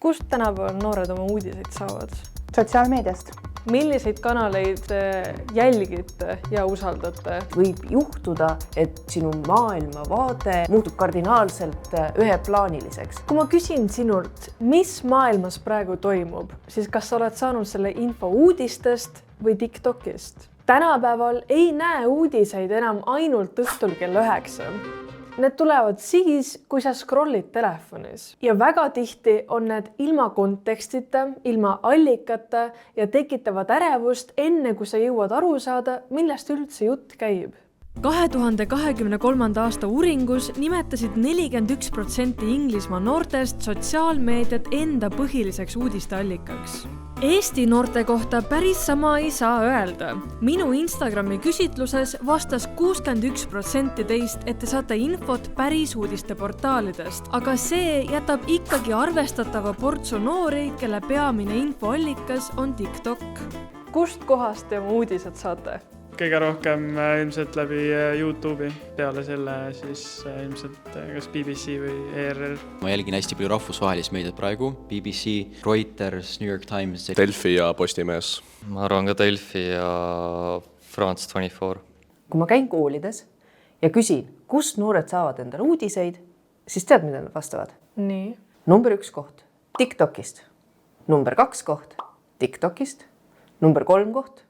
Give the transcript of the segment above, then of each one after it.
Kust tänapäeval noored oma uudiseid saavad? Sotsiaalmeediast. Milliseid kanaleid jälgite ja usaldate? Võib juhtuda, et sinu maailmavaade muutub kardinaalselt üheplaaniliseks. Kui ma küsin sinult, mis maailmas praegu toimub, siis kas sa oled saanud selle info uudistest või TikTokist? Tänapäeval ei näe uudiseid enam ainult õhtul kell 9. Need tulevad siis, kui sa scrollid telefonis. Ja väga tihti on need ilma kontekstita, ilma allikata ja tekitavad ärevust enne, kui sa jõuad aru saada, millest üldse jutt käib. 2023. aasta uuringus nimetasid 41% Inglismaa noortest sotsiaalmeediat enda põhiliseks uudisteallikaks. Eesti noorte kohta päris sama ei saa öelda. Minu Instagrami küsitluses vastas 61% teist, et te saate infot päris uudiste portaalidest, aga see jätab ikkagi arvestatava portsu noori, kelle peamine infoallikas on TikTok. Kust kohast te oma uudised saate? Kõige rohkem ilmselt läbi YouTube'i, peale selle siis ilmselt kas BBC või ERR. Ma jälgin hästi palju rahvusvahelist meediat praegu, BBC, Reuters, New York Times. Delfi ja Postimees. Ma arvan ka Delfi ja France 24. Kui ma käin koolides ja küsin, kust noored saavad endale uudiseid, siis tead, mida nad vastavad? Nii. Number 1 koht, TikTokist. Number 2 koht, TikTokist. Number 3 koht,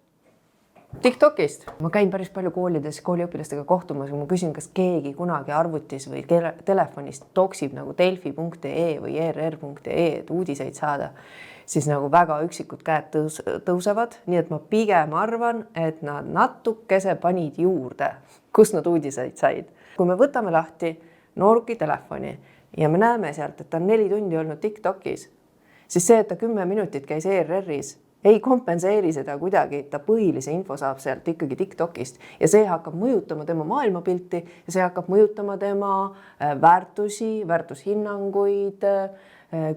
TikTokist. Ma käin päris palju koolides kooliõpilastega kohtumas, kui ma küsin, kas keegi kunagi arvutis või telefonist toksib nagu delfi.ee või err.ee, et uudiseid saada, siis nagu väga üksikud käed tõusevad. Nii et ma pigem arvan, et nad natukese panid juurde, kus nad uudiseid said. Kui me võtame lahti nooruki telefoni ja me näeme sealt, et ta on 4 tundi olnud TikTokis, siis see, et ta 10 minutit käis ERR-is, ei kompenseeri seda kuidagi, ta põhilise info saab sealt ikkagi TikTokist ja see hakkab mõjutama tema maailmapilti ja see hakkab mõjutama tema väärtusi, väärtushinnanguid,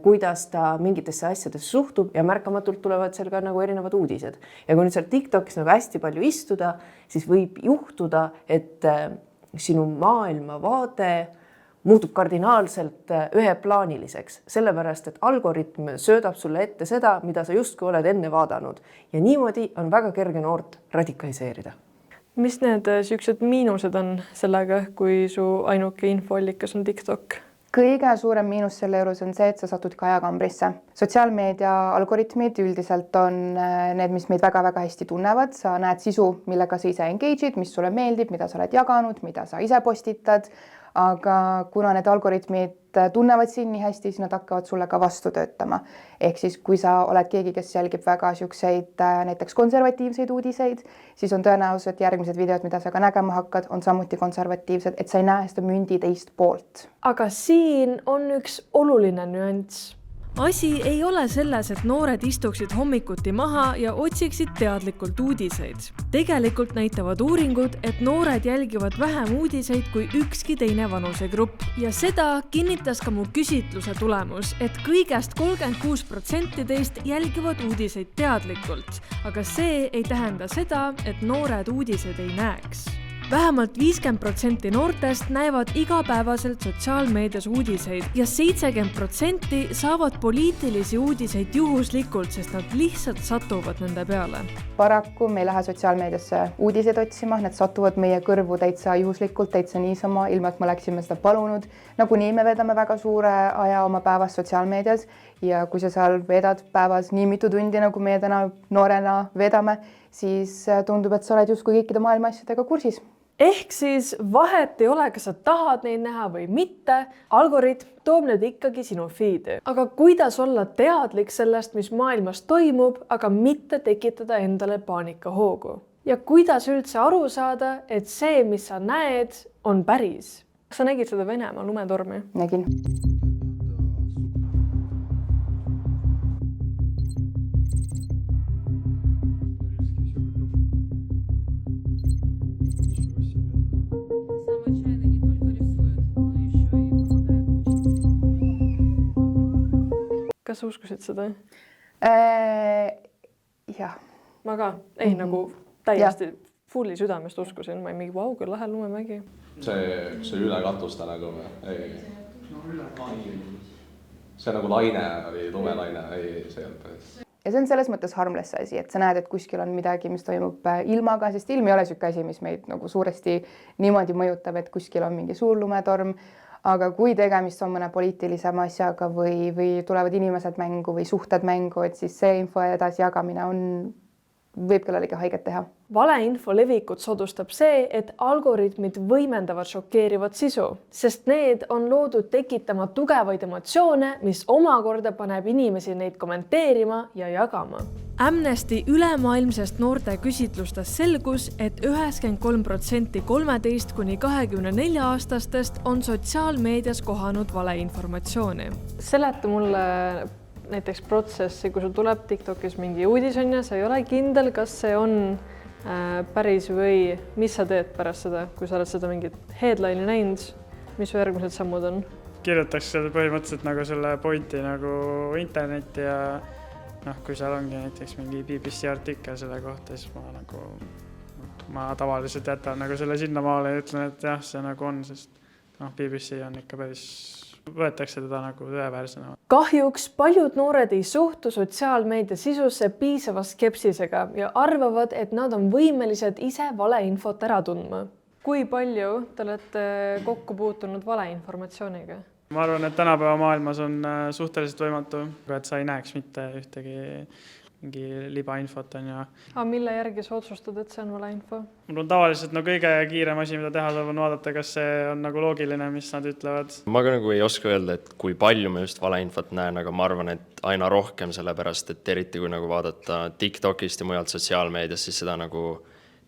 kuidas ta mingitesse asjadesse suhtub ja märkamatult tulevad seal ka nagu erinevad uudised. Ja kui nüüd seal TikTokis nagu hästi palju istuda, siis võib juhtuda, et sinu maailmavaade muutub kardinaalselt üheplaaniliseks, sellepärast, et algoritm söödab sulle ette seda, mida sa justkui oled enne vaadanud. Ja niimoodi on väga kerge noort radikaliseerida. Mis need siuksed miinused on sellega, kui su ainuke infoallikas on TikTok? Kõige suurem miinus selle juures on see, et sa satud ka ajakambrisse. Sotsiaalmeedia algoritmid üldiselt on need, mis meid väga-väga hästi tunnevad. Sa näed sisu, millega sa ise engage'id, mis sulle meeldib, mida sa oled jaganud, mida sa ise postitad. Aga kuna need algoritmid tunnevad sind nii hästi, siis nad hakkavad sulle ka vastu töötama. Ehk siis, kui sa oled keegi, kes jälgib väga siukseid näiteks konservatiivseid uudiseid, siis on tõenäoliselt, et järgmised videod, mida sa ka nägema hakkad, on samuti konservatiivsed, et sa ei näe seda mündi teist poolt. Aga siin on üks oluline nüanss. Asi ei ole selles, et noored istuksid hommikuti maha ja otsiksid teadlikult uudiseid. Tegelikult näitavad uuringud, et noored jälgivad vähem uudiseid kui ükski teine vanusegrupp. Ja seda kinnitas ka mu küsitluse tulemus, et kõigest 36% teist jälgivad uudiseid teadlikult. Aga see ei tähenda seda, et noored uudiseid ei näeks. Vähemalt 50% noortest näevad igapäevaselt sotsiaalmeedias uudiseid ja 70% saavad poliitilisi uudiseid juhuslikult, sest nad lihtsalt satuvad nende peale. Paraku me ei lähe sotsiaalmeediasse uudiseid otsima, need satuvad meie kõrvu täitsa juhuslikult, täitsa niisama, ilma et me oleksime seda palunud. Nagunii me vedame väga suure aja oma päevas sotsiaalmeedias ja kui sa seal vedad päevas nii mitu tundi, nagu meie täna noorena vedame, siis tundub, et sa oled justkui kõikide maailma asjadega kursis. Ehk siis vahet ei ole, kas sa tahad neid näha või mitte, algoritm toob need ikkagi sinu feed'i. Aga kuidas olla teadlik sellest, mis maailmas toimub, aga mitte tekitada endale paanikahoogu? Ja kuidas üldse aru saada, et see, mis sa näed, on päris? Kas sa nägid seda Venemaa lumetormi? Nägin. Kas sa uskusid seda? Jah. Ma ka. Ei, nagu täiesti fulli südamest uskusin. Ma ei mingi küll lähel Lumemägi. See üle katusta nagu või? Ei. see nagu laine oli, lumelaine, ei, see on päris. Ja see on selles mõttes harmless asi, et sa näed, et kuskil on midagi, mis toimub ilmaga, sest ilm ei ole niisugune asi, mis meid nagu suuresti niimoodi mõjutab, et kuskil on mingi suur lumetorm, aga kui tegemist on mõne poliitilisema asjaga või tulevad inimesed mängu või suhted mängu, et siis see info edasi jagamine võib kellelegi haiget teha. Valeinfo levikut soodustab see, et algoritmid võimendavad šokeerivat sisu, sest need on loodud tekitama tugevaid emotsioone, mis omakorda paneb inimesi neid kommenteerima ja jagama. Amnesty ülemaailmsest noorte küsitlustest selgus, et 93% 13–24-aastastest on sotsiaalmeedias kohanud valeinformatsiooni. Seleta mulle näiteks protsessi, kui sul tuleb TikTokis mingi uudis on ja sa ei ole kindel, kas see on päris või mis sa teed pärast seda, kui sa oled seda mingit headline'i näinud, mis su järgmised sammud on? Kirjutaks seda põhimõtteliselt nagu selle pointi nagu internetti ja kui seal ongi näiteks mingi BBC artikkel selle kohta, siis ma tavaliselt jätan nagu selle sinna maale ja ütlen, et jah, see nagu on, sest BBC on ikka päris võetakse teda nagu tõeväärsena. Kahjuks paljud noored ei suhtu sotsiaalmeedia sisusse piisava skepsisega ja arvavad, et nad on võimelised ise valeinfot ära tundma. Kui palju te olete kokku puutunud valeinformatsiooniga? Ma arvan, et tänapäeva maailmas on suhteliselt võimatu, et sa ei näeks mitte ühtegi mingi libainfot on ja... Aga mille järgi sa otsustad, et see on valeinfo? Mul on tavaliselt kõige kiirem asi, mida teha saab, on vaadata, kas see on nagu loogiline, mis nad ütlevad. Ma ka nagu ei oska öelda, et kui palju ma just valeinfot näen, aga ma arvan, et aina rohkem, sellepärast, et eriti kui nagu vaadata TikTokist ja mujalt sotsiaalmeedias, siis seda nagu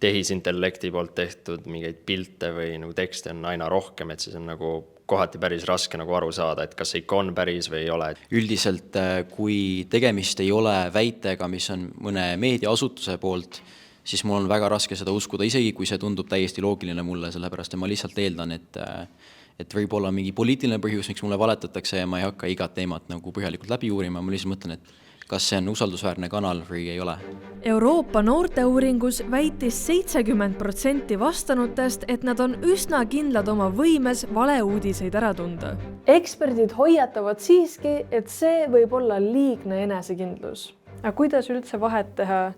tehisintellekti poolt tehtud mingeid pilte või nagu tekste on aina rohkem, et siis on nagu kohati päris raske nagu aru saada, et kas see ikka on päris või ei ole. Üldiselt, kui tegemist ei ole väitega, mis on mõne meediaasutuse poolt, siis mul on väga raske seda uskuda, isegi kui see tundub täiesti loogiline mulle, sellepärast et ma lihtsalt eeldan, et võib olla mingi poliitiline põhjus, miks mulle valetatakse ja ma ei hakka igat teemat nagu põhjalikult läbi uurima, ma lihtsalt mõtlen, et kas see on usaldusväärne kanal või ei ole. Euroopa noorteuuringus väitis 70% vastanutest, et nad on üsna kindlad oma võimes valeuudiseid ära tunda. Eksperdid hoiatavad siiski, et see võib olla liigne enesekindlus. Aga kuidas üldse vahet teha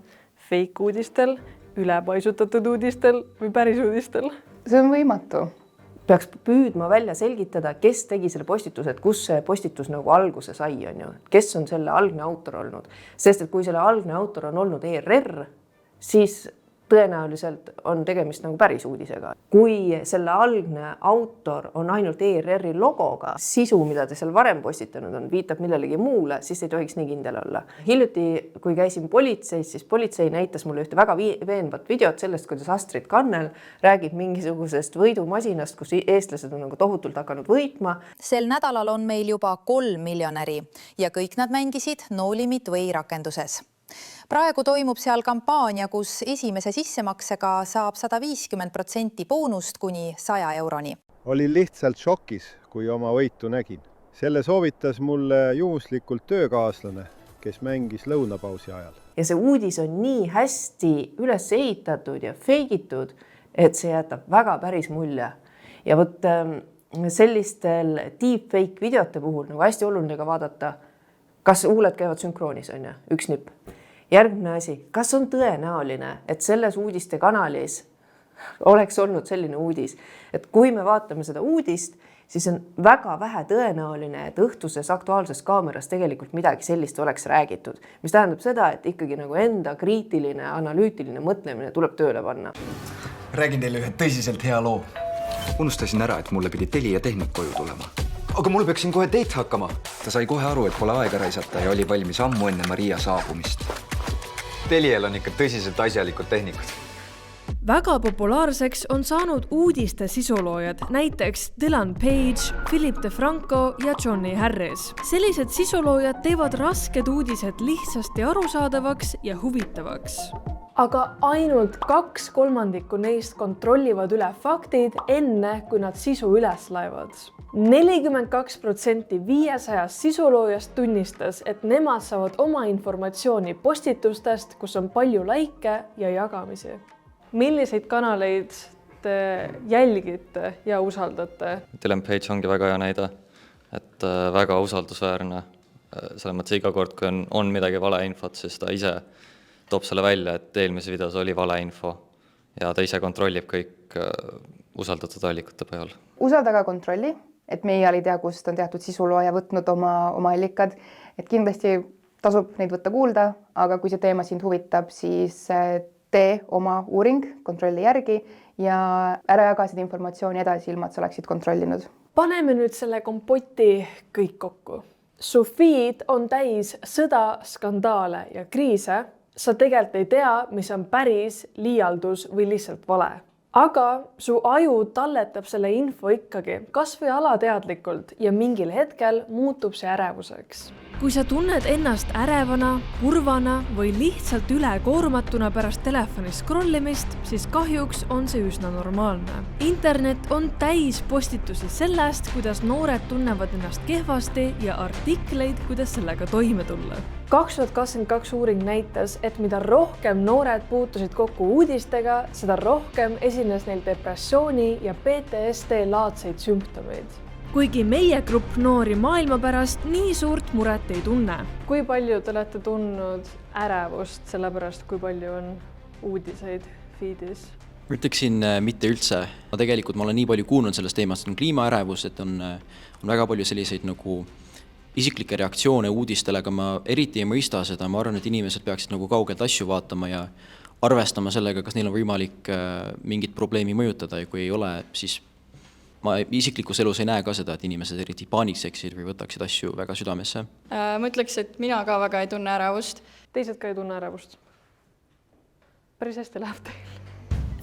fake uudistel, ülepaisutatud uudistel või päris uudistel? See on võimatu. Peaks püüdma välja selgitada, kes tegi selle postituse, et kus see postitus nagu alguse sai, on ju. Kes on selle algne autor olnud. Sest et kui selle algne autor on olnud ERR, siis tõenäoliselt on tegemist nagu päris uudisega. Kui selle algne autor on ainult ERR-i logoga, sisu, mida te seal varem postitanud on, viitab millelegi muule, siis ei tohiks nii kindel olla. Hiljuti, kui käisin politseis, siis politsei näitas mulle ühte väga veenvat videot sellest, kuidas Astrid Kannel räägib mingisugusest võidumasinast, kus eestlased on nagu tohutult hakanud võitma. Sel nädalal on meil juba 3 miljonäri ja kõik nad mängisid No Limit Way rakenduses. Praegu toimub seal kampaania, kus esimese sissemaksega saab 150% boonust kuni 100 euroni. Olin lihtsalt šokis, kui oma võitu nägin. Selle soovitas mulle juhuslikult töökaaslane, kes mängis lõunapausi ajal. Ja see uudis on nii hästi üles ehitatud ja feigitud, et see jätab väga päris mulje. Ja võt sellistel deepfake videote puhul nagu hästi oluline ka vaadata, kas huuled käivad sünkroonis, on ja üks nipp. Järgmine asi, kas on tõenäoline, et selles uudiste kanalis oleks olnud selline uudis, et kui me vaatame seda uudist, siis on väga vähe tõenäoline, et õhtuses aktuaalses kaameras tegelikult midagi sellist oleks räägitud, mis tähendab seda, et ikkagi nagu enda kriitiline, analüütiline mõtlemine tuleb tööle panna. Räägin teile ühe tõsiselt hea loo. Unustasin ära, et mulle pidi Telia tehnik koju tulema. Aga mulle peaksin kohe teit hakkama. Ta sai kohe aru, et pole aega raisata ja oli valmis ammu enne Maria saabumist. Telial on ikka tõsiselt asjalikud tehnikud. Väga populaarseks on saanud uudiste sisuloojad, näiteks Dylan Page, Philip DeFranco ja Johnny Harris. Sellised sisuloojad teevad rasked uudised lihtsasti arusaadavaks ja huvitavaks. Aga ainult 2/3 neist kontrollivad üle faktid enne, kui nad sisu üles laevad. 42% 500 sisuloojast tunnistas, et nemad saavad oma informatsiooni postitustest, kus on palju laike ja jagamisi. Milliseid kanaleid te jälgite ja usaldate? Dylan Page ongi väga hea näide. et väga usaldusväärne. Selles mõttes iga kord, kui on midagi valeinfot, siis ta ise toob selle välja, et eelmises videos oli valeinfo ja ta ise kontrollib kõik usaldatud allikute peal. Usaldage kontrolli, et meie ei tea, kust on teatud sisulooja võtnud oma allikad, et kindlasti tasub neid võtta kuulda, aga kui see teema sind huvitab, siis tee oma uuring kontrolli järgi ja ära jaga seda informatsiooni edasi, ilma et sa oleksid kontrollinud. Paneme nüüd selle kompoti kõik kokku. Su feed on täis sõda, skandaale ja kriise. Sa tegelikult ei tea, mis on päris, liialdus või lihtsalt vale. Aga su aju talletab selle info ikkagi, kas või alateadlikult ja mingil hetkel muutub see ärevuseks. Kui sa tunned ennast ärevana, kurvana või lihtsalt ülekoormatuna pärast telefoni scrollimist, siis kahjuks on see üsna normaalne. Internet on täis postitusi sellest, kuidas noored tunnevad ennast kehvasti ja artikleid, kuidas sellega toime tulla. 2022 uuring näitas, et mida rohkem noored puutusid kokku uudistega, seda rohkem esines neil depressiooni ja PTSD-laadseid sümptomeid. Kuigi meie grupp noori maailma pärast nii suurt muret ei tunne. Kui palju te olete tundnud ärevust sellepärast, kui palju on uudiseid feedis? Ma ütleksin mitte üldse. Tegelikult ma olen nii palju kuulnud sellest teemast, on kliimaärevus, et on väga palju selliseid nagu isiklikke reaktsioone uudistele, aga ma eriti ei mõista seda. Ma arvan, et inimesed peaksid nagu kaugelt asju vaatama ja arvestama sellega, kas neil on võimalik mingit probleemi mõjutada ja kui ei ole, siis ma isiklikus elus ei näe ka seda, et inimesed eriti paanikseksid või võtaksid asju väga südamesse. Ma ütleks, et mina ka väga ei tunne ärevust. Teised ka ei tunne ärevust. Päris hästi läheb teil.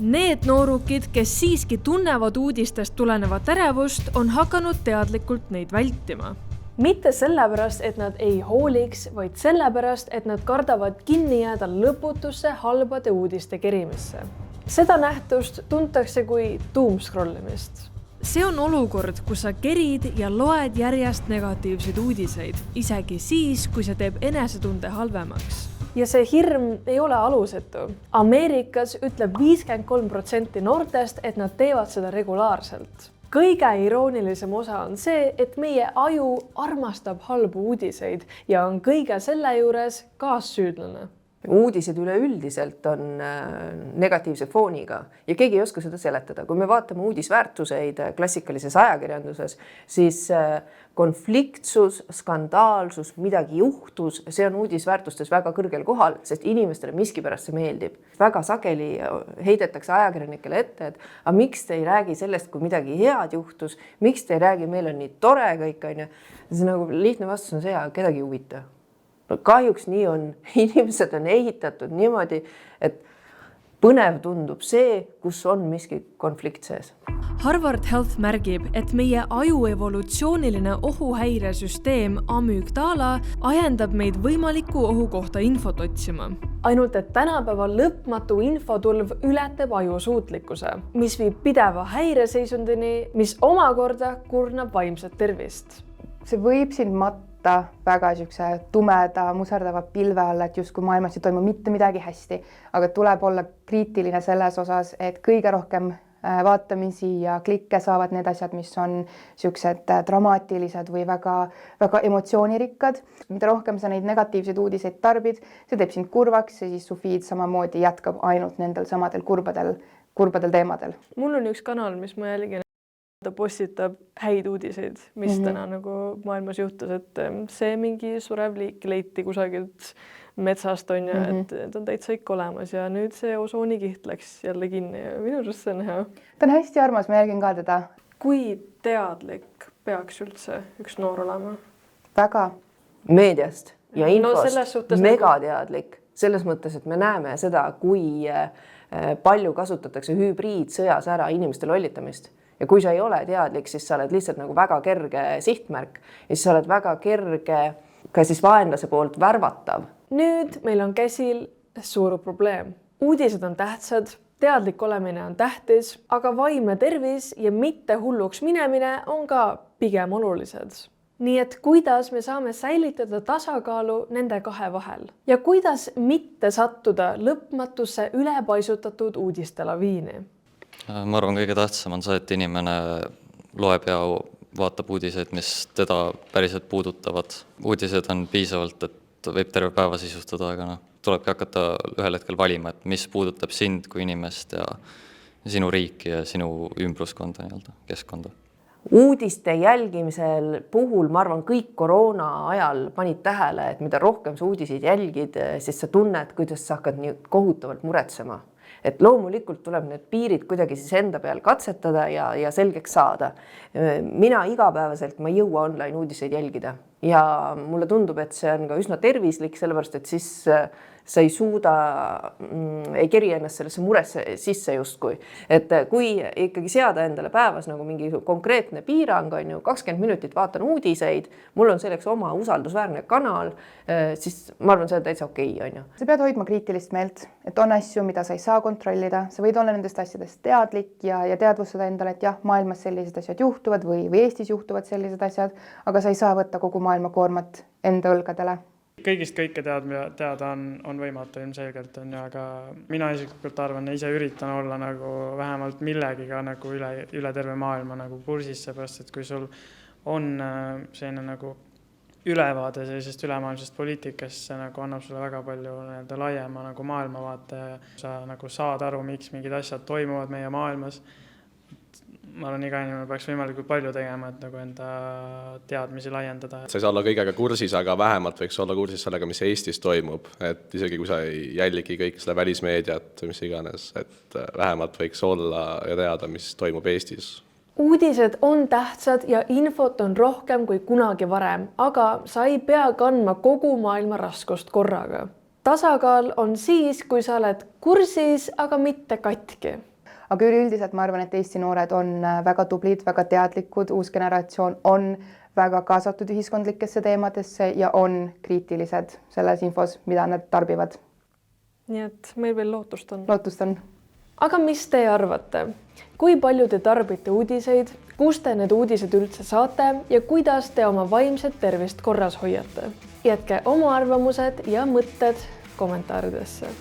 Need noorukid, kes siiski tunnevad uudistest tulenevat ärevust, on hakanud teadlikult neid vältima. Mitte sellepärast, et nad ei hooliks, vaid sellepärast, et nad kardavad kinni jääda lõputusse halbade uudiste kerimisse. Seda nähtust tuntakse kui doomscrollimist. See on olukord, kus sa kerid ja loed järjest negatiivseid uudiseid, isegi siis, kui see teeb enesetunde halvemaks. Ja see hirm ei ole alusetu. Ameerikas ütleb 53% noortest, et nad teevad seda regulaarselt. Kõige iroonilisem osa on see, et meie aju armastab halbu uudiseid ja on kõige selle juures kaassüüdlane. Uudised üleüldiselt on negatiivse fooniga ja keegi ei oska seda seletada. Kui me vaatame uudisväärtuseid klassikalises ajakirjanduses, siis konfliktsus, skandaalsus, midagi juhtus, see on uudisväärtustes väga kõrgel kohal, sest inimestele miskipärast see meeldib. Väga sageli heidetakse ajakirjanikele ette, et aga miks te ei räägi sellest, kui midagi head juhtus, miks te ei räägi, meil on nii tore kõik, on ju. See nagu lihtne vastus on see, aga kedagi huvita. Kahjuks nii on, inimesed on ehitatud niimoodi, et põnev tundub see, kus on miski konflikt sees. Harvard Health märgib, et meie aju evolutsiooniline ohuhäiresüsteem amügdala ajendab meid võimaliku ohu kohta infot otsima. Ainult, et tänapäeval lõpmatu infotulv ületab aju suutlikkuse, mis viib pideva häireseisundini, mis omakorda kurnab vaimset tervist. See võib sind väga tumeda, muserdava pilve alla, et justkui maailmas ei toimu mitte midagi hästi, aga tuleb olla kriitiline selles osas, et kõige rohkem vaatamisi ja klikke saavad need asjad, mis on sellised dramaatilised või väga emotsioonirikkad. Mida rohkem sa neid negatiivseid uudiseid tarbid, see teeb sind kurvaks ja siis su feed samamoodi jätkab ainult nendel samadel kurbadel teemadel. Mul on üks kanal, mis ma jälgin. Ta postitab häid uudiseid, mis täna nagu maailmas juhtus, et see mingi surev liik leiti kusagilt metsast on ja et on täitsa ikka olemas ja nüüd see osoonikiht läks jälle kinni ja minu arust see on hea. Ta on hästi armas, ma jälgin ka teda. Kui teadlik peaks üldse üks noor olema? Väga. Meediast ja infost megateadlik. Selles mõttes, et me näeme seda, kui palju kasutatakse hübriidsõjas ära inimeste lollitamist. Ja kui sa ei ole teadlik, siis sa oled lihtsalt nagu väga kerge sihtmärk ja siis sa oled väga kerge ka siis vaenlase poolt värvatav. Nüüd meil on käsil suur probleem. Uudised on tähtsad, teadlik olemine on tähtis, aga vaimne tervis ja mitte hulluks minemine on ka pigem olulised. Nii et kuidas me saame säilitada tasakaalu nende kahe vahel ja kuidas mitte sattuda lõpmatusse ülepaisutatud uudiste laviini? Ma arvan, kõige tähtsam on see, et inimene loeb ja vaatab uudiseid, mis teda päriselt puudutavad. Uudised on piisavalt, et võib terve päeva sisustada, aga tulebki hakata ühel hetkel valima, et mis puudutab sind kui inimest ja sinu riiki ja sinu ümbruskonda, keskkonda. Uudiste jälgimisel puhul, ma arvan, kõik koroona ajal panid tähele, et mida rohkem sa uudiseid jälgid, siis sa tunned, kuidas sa hakkad nii kohutavalt muretsema. Et loomulikult tuleb need piirid kuidagi siis enda peal katsetada ja selgeks saada. Mina igapäevaselt ma ei jõua online uudiseid jälgida ja mulle tundub, et see on ka üsna tervislik, sellepärast et siis sa ei suuda, ei keri ennast sellesse muresse sisse justkui. Et kui ikkagi seada endale päevas nagu mingi konkreetne piirang, on ju, 20 minutit vaatan uudiseid, mul on selleks oma usaldusväärne kanal, siis ma arvan, see on täitsa okei, on ju. Sa pead hoidma kriitilist meelt, et on asju, mida sa ei saa kontrollida, sa võid olla nendest asjadest teadlik ja teadvustada endale, et jah, maailmas sellised asjad juhtuvad või Eestis juhtuvad sellised asjad, aga sa ei saa võtta kogu maailma koormat enda õlgadele. Kõigist kõike teada on võimatu ilmselgelt, on ju, aga mina isiklikult arvan ja ise üritan olla nagu vähemalt millegiga nagu üle terve maailma nagu kursis, seepärast, et kui sul on selline nagu ülevaade sellisest ülemaailmsest poliitikast, see nagu annab sulle väga palju laiema nagu maailmavaate, sa nagu saad aru, miks mingid asjad toimuvad meie maailmas. Ma arvan, iga inimene peaks võimalikult palju tegema, et nagu enda teadmisi laiendada. Sa ei saa olla kõigega kursis, aga vähemalt võiks olla kursis sellega, mis Eestis toimub. Et isegi kui sa ei jälgi kõik seda välismeediat, mis iganes, et vähemalt võiks olla ja teada, mis toimub Eestis. Uudised on tähtsad ja infot on rohkem kui kunagi varem, aga sa ei pea kandma kogu maailma raskust korraga. Tasakaal on siis, kui sa oled kursis, aga mitte katki. Aga üleüldiselt ma arvan, et Eesti noored on väga tublid, väga teadlikud, uus generatsioon on väga kaasatud ühiskondlikesse teemadesse ja on kriitilised selles infos, mida nad tarbivad. Nii et meil veel lootust on. Lootust on. Aga mis te arvate? Kui palju te tarbite uudiseid, kust te need uudised üldse saate ja kuidas te oma vaimset tervist korras hoiate? Jätke oma arvamused ja mõtted kommentaaridesse.